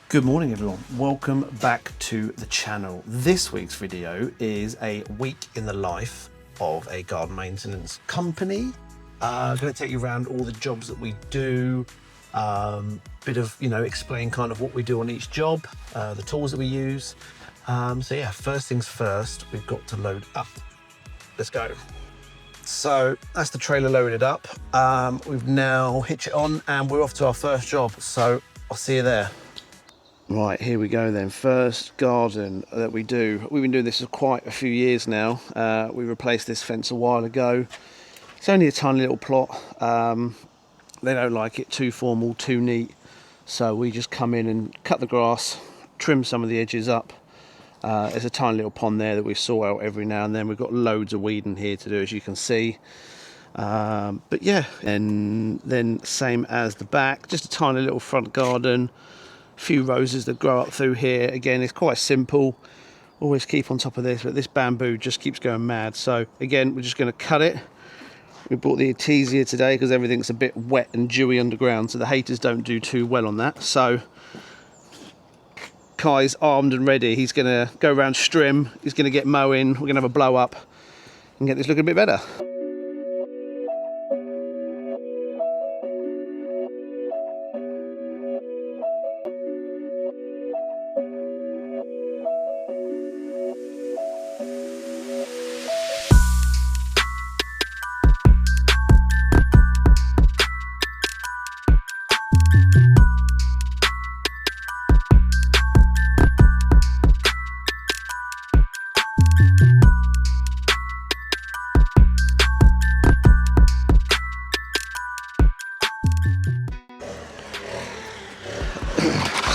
Good morning everyone, welcome back to the channel. This week's video is a week in the life of a garden maintenance company. I'm going to take you around all the jobs that we do, bit of, explain kind of what we do on each job, the tools that we use. So yeah, first things first, we've got to load up. Let's go. So that's the trailer loaded up. We've now hitched it on and we're off to our first job. So I'll see you there. Right, here we go then. First garden that we do. We've been doing this for quite a few years now. We replaced this fence a while ago. It's only a tiny little plot. They don't like it too formal, too neat. So we just come in and cut the grass, trim some of the edges up. There's a tiny little pond there that we saw out every now and then. We've got loads of weeding here to do, as you can see. But yeah, and then same as the back, just a tiny little front garden. Few roses that grow up through here. Again, it's quite simple. Always keep on top of this, but this bamboo just keeps going mad. So again, we're just going to cut it. We bought the Artesia today because everything's a bit wet and dewy underground, so the haters don't do too well on that. So Kai's armed and ready. He's going to go around strim. He's going to get mowing. We're going to have a blow up and get this looking a bit better.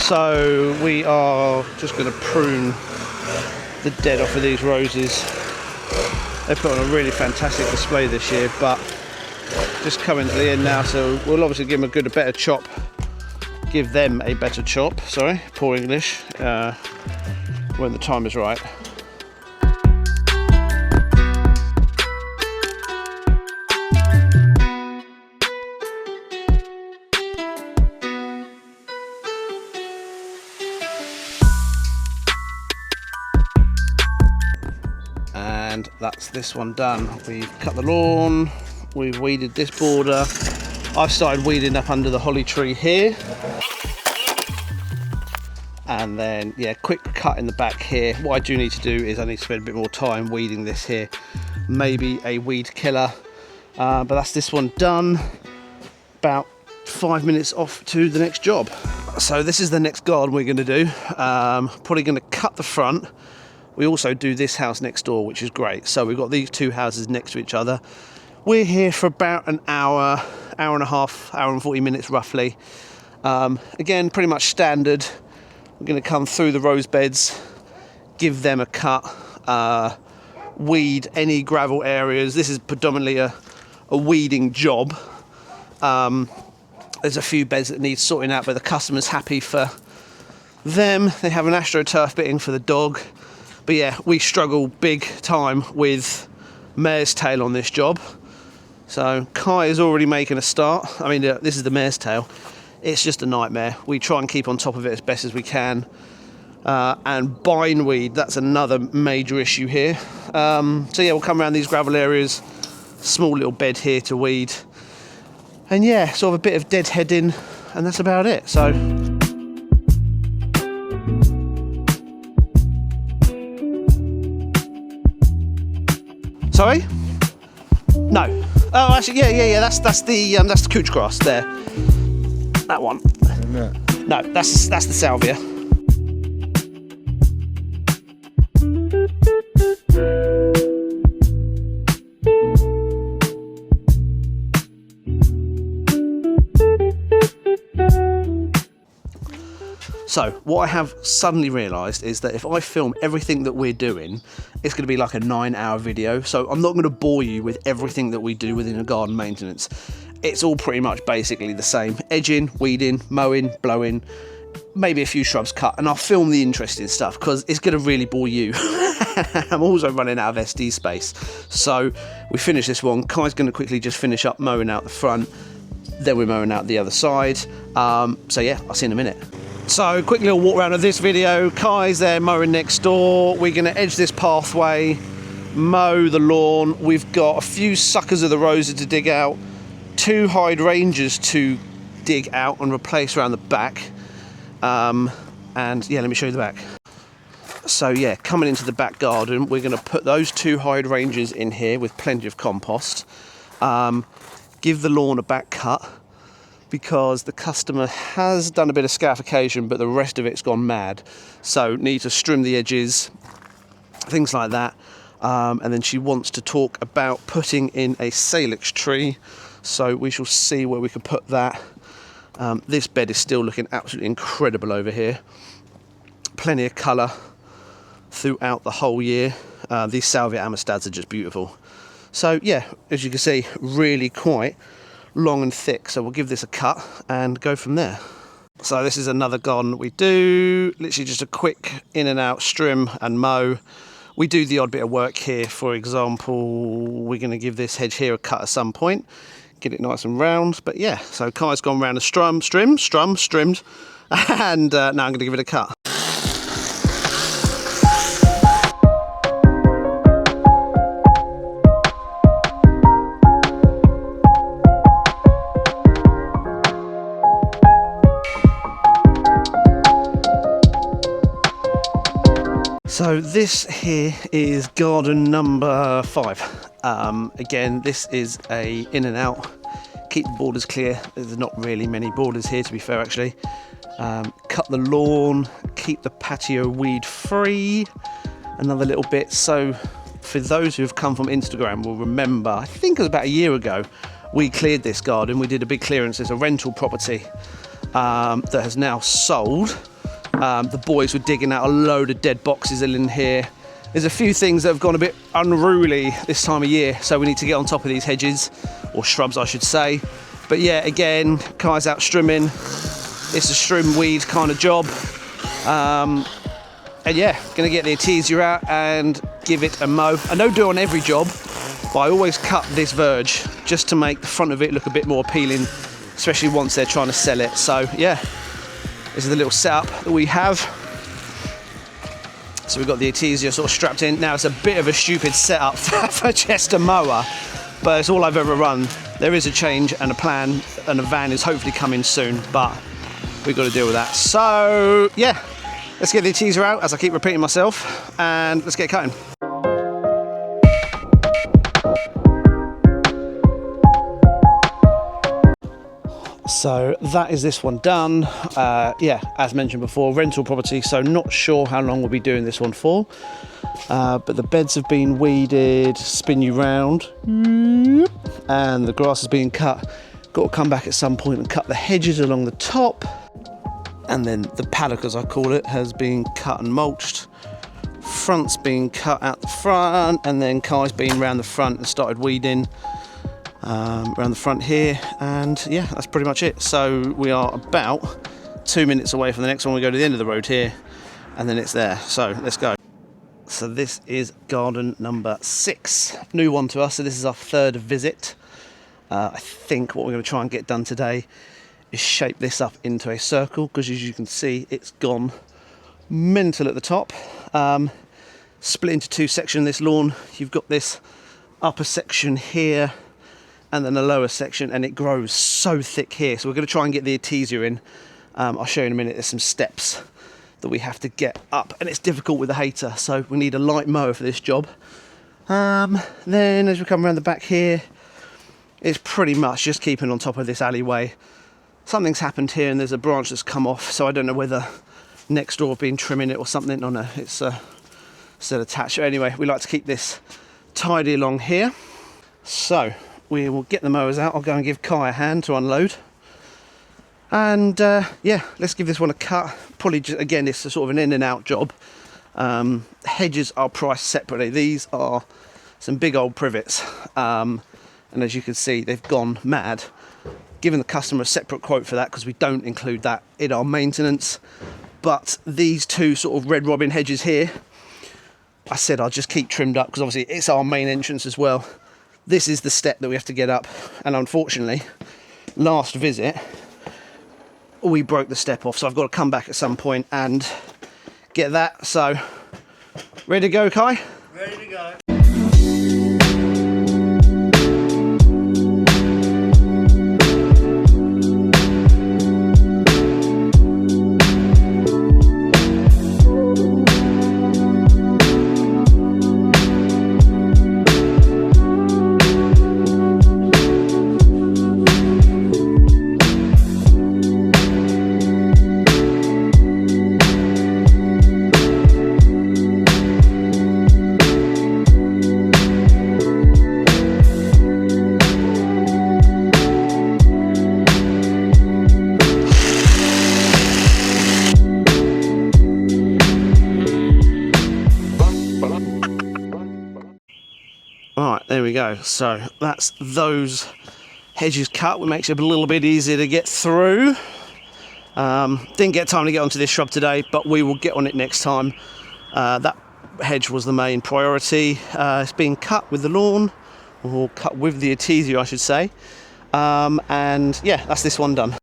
So we are just going to prune the dead off of these roses. They've put on a really fantastic display this year, but just coming to the end now, so we'll obviously give them a better chop. Give them a better chop, sorry, poor English, when the time is right. And that's this one done. We've cut the lawn, we've weeded this border. I've started weeding up under the holly tree here. And then, yeah, quick cut in the back here. What I do need to do is I need to spend a bit more time weeding this here. Maybe a weed killer. But that's this one done. About 5 minutes off to the next job. So this is the next garden we're going to do. Probably going to cut the front. We also do this house next door, which is great. So we've got these two houses next to each other. We're here for about an hour, hour and a half, hour and 40 minutes roughly. Again, pretty much standard. We're going to come through the rose beds, give them a cut, weed any gravel areas. This is predominantly a weeding job. There's a few beds that need sorting out, but the customer's happy for them. They have an AstroTurf bitting for the dog. But yeah, we struggle big time with mare's tail on this job. So Kai is already making a start. I mean, this is the mare's tail. It's just a nightmare. We try and keep on top of it as best as we can. And bindweed, that's another major issue here. So yeah, we'll come around these gravel areas. Small little bed here to weed. And yeah, sort of a bit of deadheading, and that's about it. So. Sorry? No. Oh, actually, yeah. That's the couch grass there. That one. No, that's the salvia. So what I have suddenly realised is that if I film everything that we're doing, it's going to be like a 9-hour video. So I'm not going to bore you with everything that we do within a garden maintenance. It's all pretty much basically the same. Edging, weeding, mowing, blowing, maybe a few shrubs cut, and I'll film the interesting stuff because it's going to really bore you. I'm also running out of SD space. So we finish this one. Kai's going to quickly just finish up mowing out the front. Then we're mowing out the other side. So yeah, I'll see you in a minute. So, quick little walk around of this video. Kai's there mowing next door. We're going to edge this pathway, mow the lawn. We've got a few suckers of the roses to dig out, 2 hydrangeas to dig out and replace around the back. And yeah, let me show you the back. So yeah, coming into the back garden, we're going to put those 2 hydrangeas in here with plenty of compost. Give the lawn a back cut, because the customer has done a bit of scarification, but the rest of it's gone mad. So need to trim the edges, things like that. And then she wants to talk about putting in a salix tree. So we shall see where we can put that. This bed is still looking absolutely incredible over here. Plenty of colour throughout the whole year. These salvia amistads are just beautiful. So yeah, as you can see, really quite long and thick. So we'll give this a cut and go from there. So this is another garden that we do. Literally just a quick in and out trim and mow. We do the odd bit of work here. For example, we're going to give this hedge here a cut at some point, get it nice and round. But yeah, so Kai's gone round the trimmed, and now I'm going to give it a cut. So this here is garden number 5. Again, this is a in and out, keep the borders clear. There's not really many borders here, to be fair, actually. Cut the lawn, keep the patio weed free, another little bit. So for those who have come from Instagram will remember, I think it was about a year ago, we cleared this garden. We did a big clearance. It's a rental property that has now sold. The boys were digging out a load of dead boxes in here. There's a few things that have gone a bit unruly this time of year, so we need to get on top of these hedges, or shrubs I should say. But yeah, again, Kai's out trimming. It's a trim weed kind of job. And yeah, gonna get the artesia out and give it a mow. I don't do it on every job, but I always cut this verge just to make the front of it look a bit more appealing, especially once they're trying to sell it. So yeah. This is the little setup that we have. So we've got the artesia sort of strapped in. Now it's a bit of a stupid setup for just a mower, but it's all I've ever run. There is a change and a plan, and a van is hopefully coming soon, but we've got to deal with that. So yeah, let's get the artesia out, as I keep repeating myself, and let's get cutting. So that is this one done. Yeah, as mentioned before, rental property, so not sure how long we'll be doing this one for. But the beds have been weeded, spin you round, and the grass is being cut. Got to come back at some point and cut the hedges along the top. And then the paddock, as I call it, has been cut and mulched. Front's been cut out the front, and then Kai's been round the front and started weeding. Around the front here, and yeah, that's pretty much it. So we are about 2 minutes away from the next one. We go to the end of the road here, and then it's there. So let's go. So this is garden number 6, new one to us. So this is our 3rd visit. I think what we're going to try and get done today is shape this up into a circle, because as you can see, it's gone mental at the top. Split into 2 sections. This lawn, you've got this upper section here, and then a lower section, and it grows so thick here. So we're going to try and get the artesia in. I'll show you in a minute. There's some steps that we have to get up, and it's difficult with a hater, so we need a light mower for this job. Then as we come around the back here, it's pretty much just keeping on top of this alleyway. Something's happened here, and there's a branch that's come off, so I don't know whether next door have been trimming it or something. Oh no, it's still attached. Anyway, we like to keep this tidy along here. So we will get the mowers out. I'll go and give Kai a hand to unload. And yeah, let's give this one a cut. Probably just, again, it's a sort of an in and out job. Hedges are priced separately. These are some big old privets. And as you can see, they've gone mad. Giving the customer a separate quote for that, because we don't include that in our maintenance. But these 2 sort of red robin hedges here, I said I'll just keep trimmed up, because obviously it's our main entrance as well. This is the step that we have to get up, and unfortunately, last visit, we broke the step off, so I've got to come back at some point and get that. So, ready to go, Kai? Ready to go. Alright, there we go. So that's those hedges cut, which makes it a little bit easier to get through. Didn't get time to get onto this shrub today, but we will get on it next time. That hedge was the main priority. It's being cut with the lawn, or cut with the artesia, I should say. And yeah, that's this one done.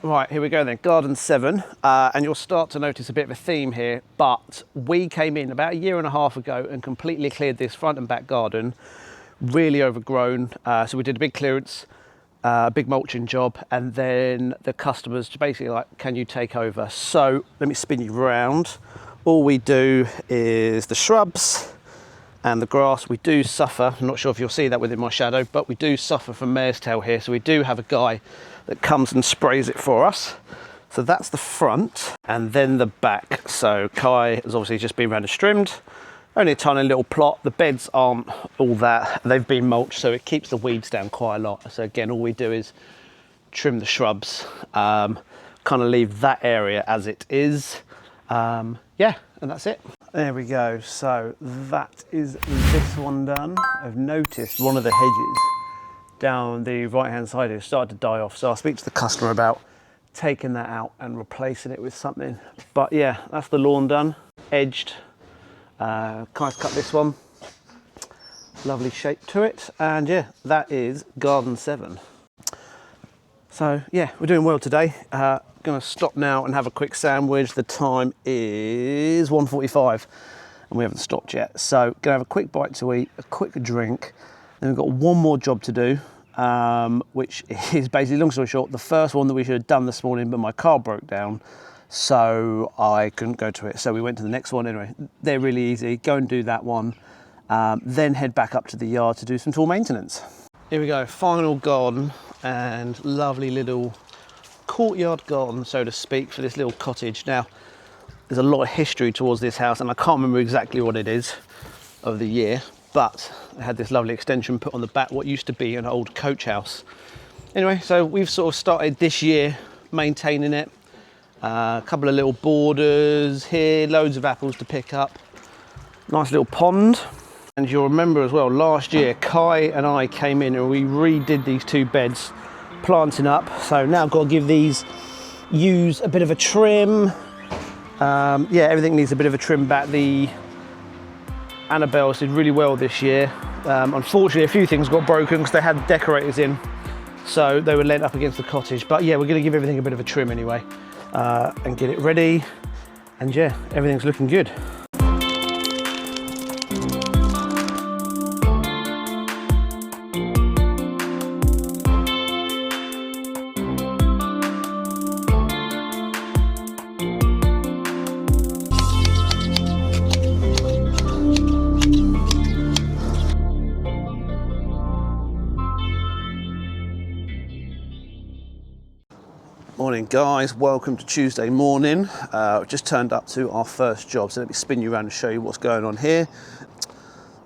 Right, here we go then, garden 7, and you'll start to notice a bit of a theme here, but we came in about 1.5 years ago and completely cleared this front and back garden, really overgrown, so we did a big clearance, big mulching job, and then the customers basically like, can you take over? So let me spin you round. All we do is the shrubs and the grass. We do suffer, I'm not sure if you'll see that within my shadow, but we do suffer from mare's tail here, so we do have a guy that comes and sprays it for us. So that's the front, and then the back. So Kai has obviously just been round and trimmed. Only a tiny little plot. The beds aren't all that. They've been mulched, so it keeps the weeds down quite a lot. So again, all we do is trim the shrubs, kind of leave that area as it is. Yeah, and that's it. There we go. So that is this one done. I've noticed one of the hedges down the right hand side has started to die off, so I'll speak to the customer about taking that out and replacing it with something. But yeah, that's the lawn done, edged. Kai's cut this one, lovely shape to it, and yeah, that is garden 7. So yeah, we're doing well today. Gonna stop now and have a quick sandwich. The time is 1:45 and we haven't stopped yet, so gonna have a quick bite to eat, a quick drink. Then we've got one more job to do, which is basically, long story short, the first one that we should have done this morning, but my car broke down, so I couldn't go to it. So we went to the next one anyway. They're really easy. Go and do that one, then head back up to the yard to do some tool maintenance. Here we go, final garden, and lovely little courtyard garden, so to speak, for this little cottage. Now, there's a lot of history towards this house, and I can't remember exactly what it is of the year, but I had this lovely extension put on the back, what used to be an old coach house. Anyway, so we've sort of started this year maintaining it. A couple of little borders here, loads of apples to pick up. Nice little pond. And you'll remember as well, last year, Kai and I came in and we redid these 2 beds, planting up. So now I've got to give these yews a bit of a trim. Yeah, everything needs a bit of a trim back. The Annabelle's did really well this year. Unfortunately, a few things got broken because they had decorators in, so they were lent up against the cottage. But yeah, we're going to give everything a bit of a trim anyway, and get it ready. And yeah, everything's looking good. Morning guys, welcome to Tuesday morning. Just turned up to our first job, so let me spin you around and show you what's going on here.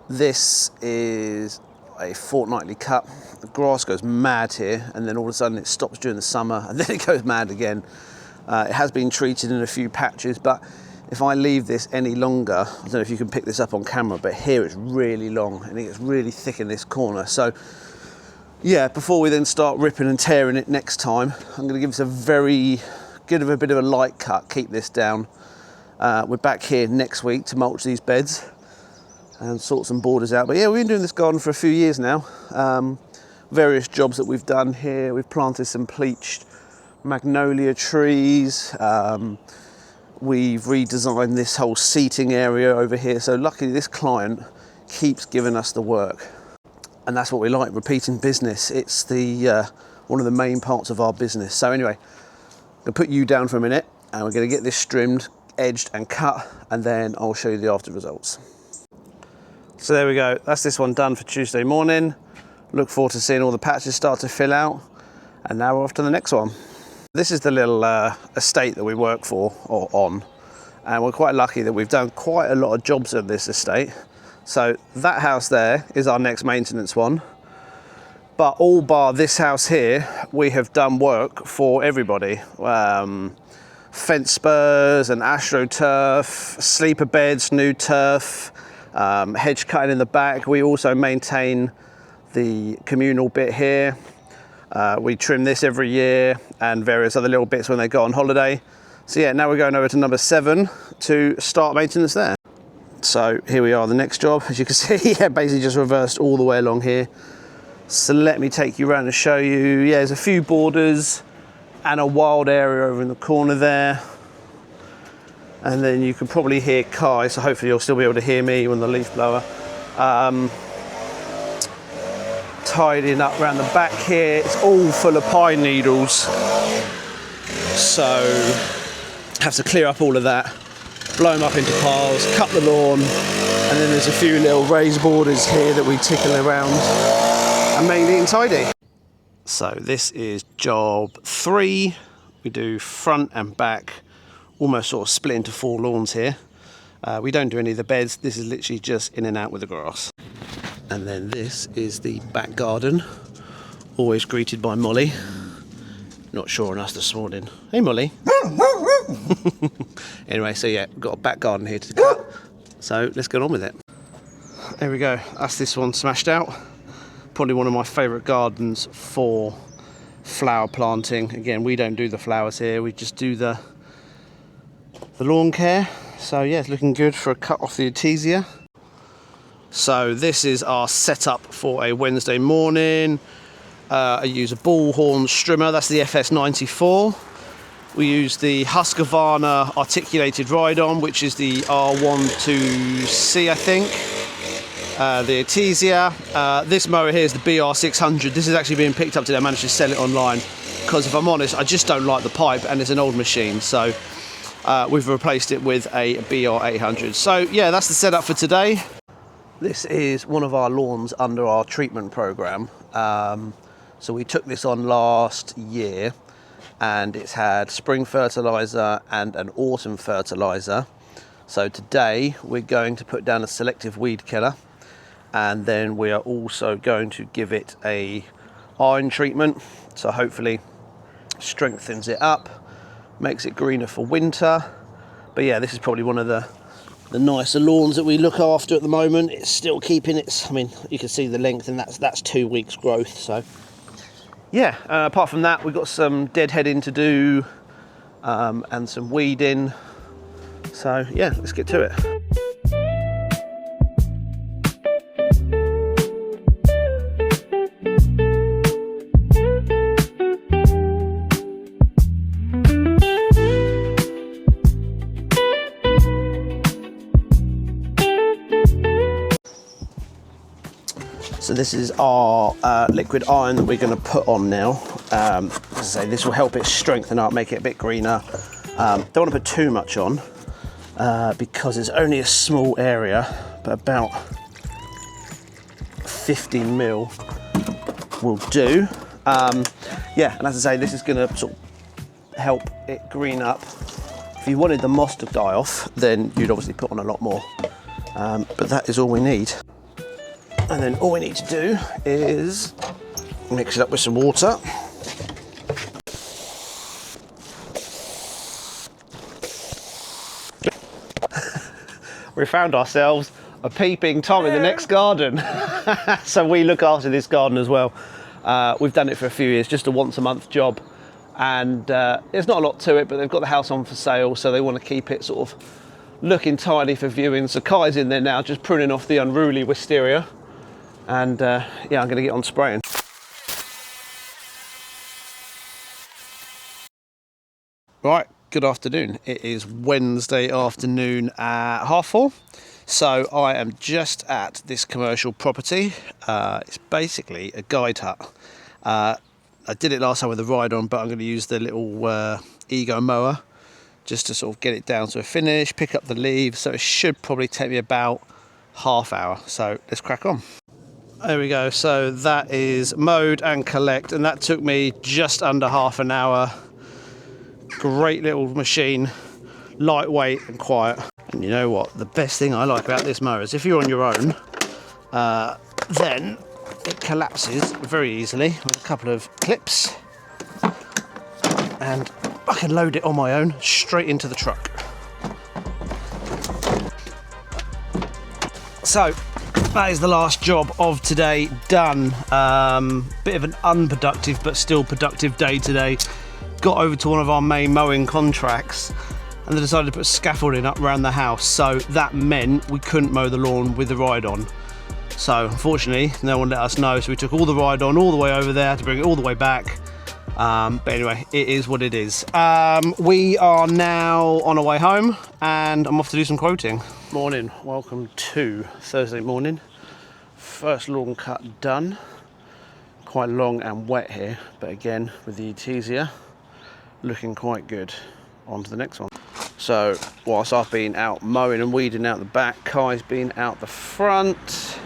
This is a fortnightly cut. The grass goes mad here, and then all of a sudden it stops during the summer, and then it goes mad again. It has been treated in a few patches, but if I leave this any longer, I don't know if you can pick this up on camera, but here it's really long and it gets really thick in this corner. So yeah, before we then start ripping and tearing it next time, I'm going to give this a very good of a bit of a light cut, keep this down. We're back here next week to mulch these beds and sort some borders out. But yeah, we've been doing this garden for a few years now. Various jobs that we've done here. We've planted some pleached magnolia trees. We've redesigned this whole seating area over here. So luckily this client keeps giving us the work. And that's what we like, repeating business. It's the one of the main parts of our business. So anyway, I'm gonna put you down for a minute and we're gonna get this trimmed, edged and cut, and then I'll show you the after results. So there we go, that's this one done for Tuesday morning. Look forward to seeing all the patches start to fill out. And now we're off to the next one. This is the little estate that we work for, or on. And we're quite lucky that we've done quite a lot of jobs on this estate. So that house there is our next maintenance one. But all bar this house here, we have done work for everybody. Fence spurs and astroturf, sleeper beds, new turf, hedge cutting in the back. We also maintain the communal bit here. We trim this every year and various other little bits when they go on holiday. So yeah, now we're going over to number 7 to start maintenance there. So here we are, the next job. As you can see, yeah, basically just reversed all the way along here. So let me take you around and show you. Yeah, there's a few borders and a wild area over in the corner there. And then you can probably hear Kai, so hopefully you'll still be able to hear me on the leaf blower. Tidying up around the back here. It's all full of pine needles. So have to clear up all of that, blow them up into piles, cut the lawn, and then there's a few little raised borders here that we tickle around and make neat and tidy. So this is job 3. We do front and back, almost sort of split into 4 lawns here. We don't do any of the beds. This is literally just in and out with the grass. And then this is the back garden, always greeted by Molly. Not sure on us this morning. Hey Molly. Anyway, so yeah, we've got a back garden here to cut. So let's get on with it. There we go, that's this one smashed out. Probably one of my favourite gardens for flower planting. Again, we don't do the flowers here, we just do the lawn care. So yeah, it's looking good for a cut off the artesia. So this is our setup for a Wednesday morning. I use a bullhorn strimmer, that's the FS94. We use the Husqvarna articulated ride-on, which is the R12C, I think. The artesia. This mower here is the BR600. This is actually being picked up today. I managed to sell it online because if I'm honest, I just don't like the pipe and it's an old machine. So we've replaced it with a BR800. So yeah, that's the setup for today. This is one of our lawns under our treatment program. So we took this on last year and it's had spring fertilizer and an autumn fertilizer. So today we're going to put down a selective weed killer, and then we are also going to give it a iron treatment. So hopefully strengthens it up, makes it greener for winter. But yeah, this is probably one of the nicer lawns that we look after at the moment. It's still keeping its, I mean, you can see the length, and that's 2 weeks growth. So yeah, apart from that, we've got some deadheading to do and some weeding. So yeah, let's get to it. So this is our liquid iron that we're going to put on now. As I say, this will help it strengthen up, make it a bit greener. Don't want to put too much on because it's only a small area, but about 15 mil will do. Yeah, and as I say, this is going to sort of help it green up. If you wanted the moss to die off, then you'd obviously put on a lot more. But that is all we need. And then all we need to do is mix it up with some water. We found ourselves a peeping Tom in the next garden. So we look after this garden as well. We've done it for a few years, just a once a month job. And there's not a lot to it, but they've got the house on for sale, so they want to keep it sort of looking tidy for viewing. So Kai's in there now, just pruning off the unruly wisteria. And yeah, I'm going to get on spraying. Right, good afternoon. It is Wednesday afternoon at 4:30. So I am just at this commercial property. It's basically a guide hut. I did it last time with a ride on, but I'm going to use the little Ego mower just to sort of get it down to a finish, pick up the leaves. So it should probably take me about half hour. So let's crack on. There we go. So that is mowed and collect, and that took me just under half an hour. Great little machine, lightweight and quiet. And you know what, the best thing I like about this mower is if you're on your own, then it collapses very easily with a couple of clips, and I can load it on my own straight into the truck. So that is the last job of today done. Bit of an unproductive but still productive day today. Got over to one of our main mowing contracts and they decided to put scaffolding up around the house, so that meant we couldn't mow the lawn with the ride on. So unfortunately no one let us know, so we took all the ride on all the way over there, had to bring it all the way back. But anyway, it is what it is. We are now on our way home and I'm off to do some quoting. Morning, welcome to Thursday morning. First lawn cut done. Quite long and wet here, but again with the Artesia looking quite good. On to the next one. So whilst I've been out mowing and weeding out the back, Kai's been out the front.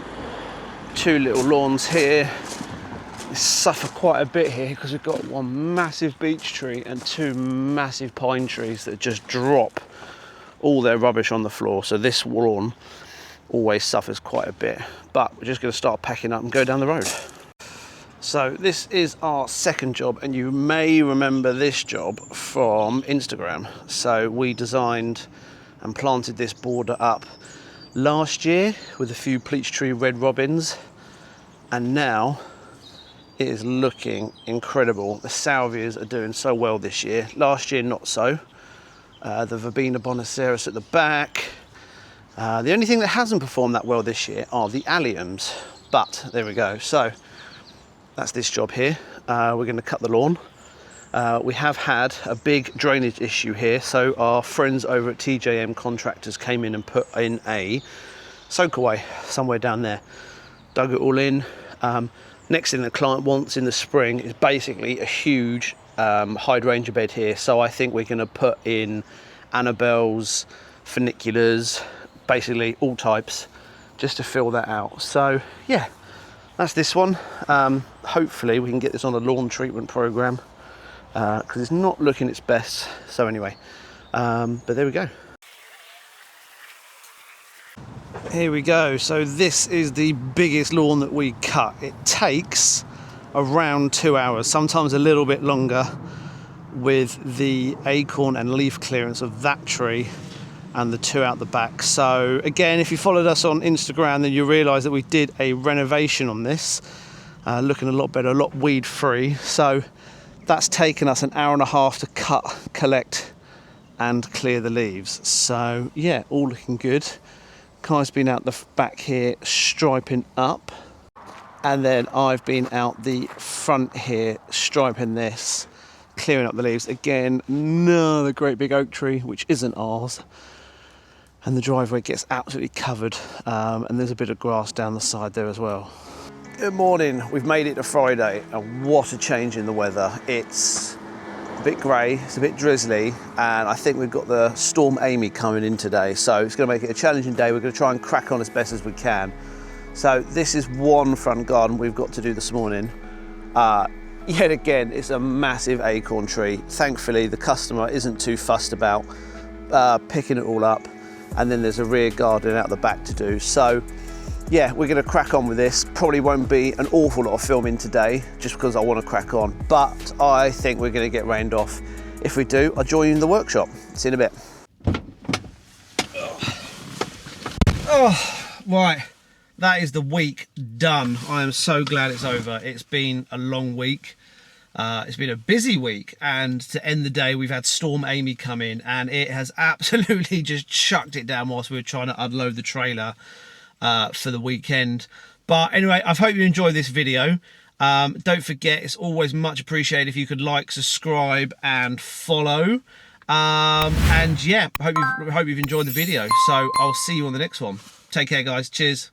Two little lawns here. They suffer quite a bit here because we've got one massive beech tree and two massive pine trees that just drop all their rubbish on the floor. So this lawn always suffers quite a bit, but we're just going to start packing up and go down the road. So this is our second job, and you may remember this job from Instagram. So we designed and planted this border up last year with a few peach tree red robins, and now it is looking incredible. The salvias are doing so well this year. Last year not so. The Verbena Bonaceros at the back. The only thing that hasn't performed that well this year are the alliums, but there we go. So that's this job here. We're going to cut the lawn. We have had a big drainage issue here, so our friends over at TJM Contractors came in and put in a soakaway somewhere down there. Dug it all in. Next thing the client wants in the spring is basically a huge hydrangea bed here, so I think we're going to put in Annabelles, funiculars, basically all types, just to fill that out. So yeah, that's this one. Hopefully we can get this on a lawn treatment program because it's not looking its best. So anyway, but there we go. Here we go. So this is the biggest lawn that we cut. It takes around 2 hours, sometimes a little bit longer, with the acorn and leaf clearance of that tree and the two out the back. So again, if you followed us on Instagram, then you realise that we did a renovation on this, looking a lot better, a lot weed free. So that's taken us an hour and a half to cut, collect and clear the leaves. So yeah, all looking good. Kai's been out the back here striping up, and then I've been out the front here striping this, clearing up the leaves. Again, another great big oak tree which isn't ours, and the driveway gets absolutely covered, and there's a bit of grass down the side there as well. Good morning, we've made it to Friday, and what a change in the weather. It's a bit grey, it's a bit drizzly, and I think we've got the Storm Amy coming in today, so it's going to make it a challenging day. We're going to try and crack on as best as we can. So this is one front garden we've got to do this morning. Yet again, it's a massive acorn tree. Thankfully the customer isn't too fussed about picking it all up, and then there's a rear garden out the back to do. So yeah, we're going to crack on with this. Probably won't be an awful lot of filming today just because I want to crack on, but I think we're going to get rained off. If we do, I'll join you in the workshop. See you in a bit. Oh, right, that is the week done. I am so glad it's over. It's been a long week. It's been a busy week, and to end the day we've had Storm Amy come in, and it has absolutely just chucked it down whilst we were trying to unload the trailer for the weekend. But anyway, I hope you enjoyed this video. Don't forget, it's always much appreciated if you could like, subscribe and follow. And yeah, hope you've enjoyed the video. So I'll see you on the next one. Take care, guys. Cheers.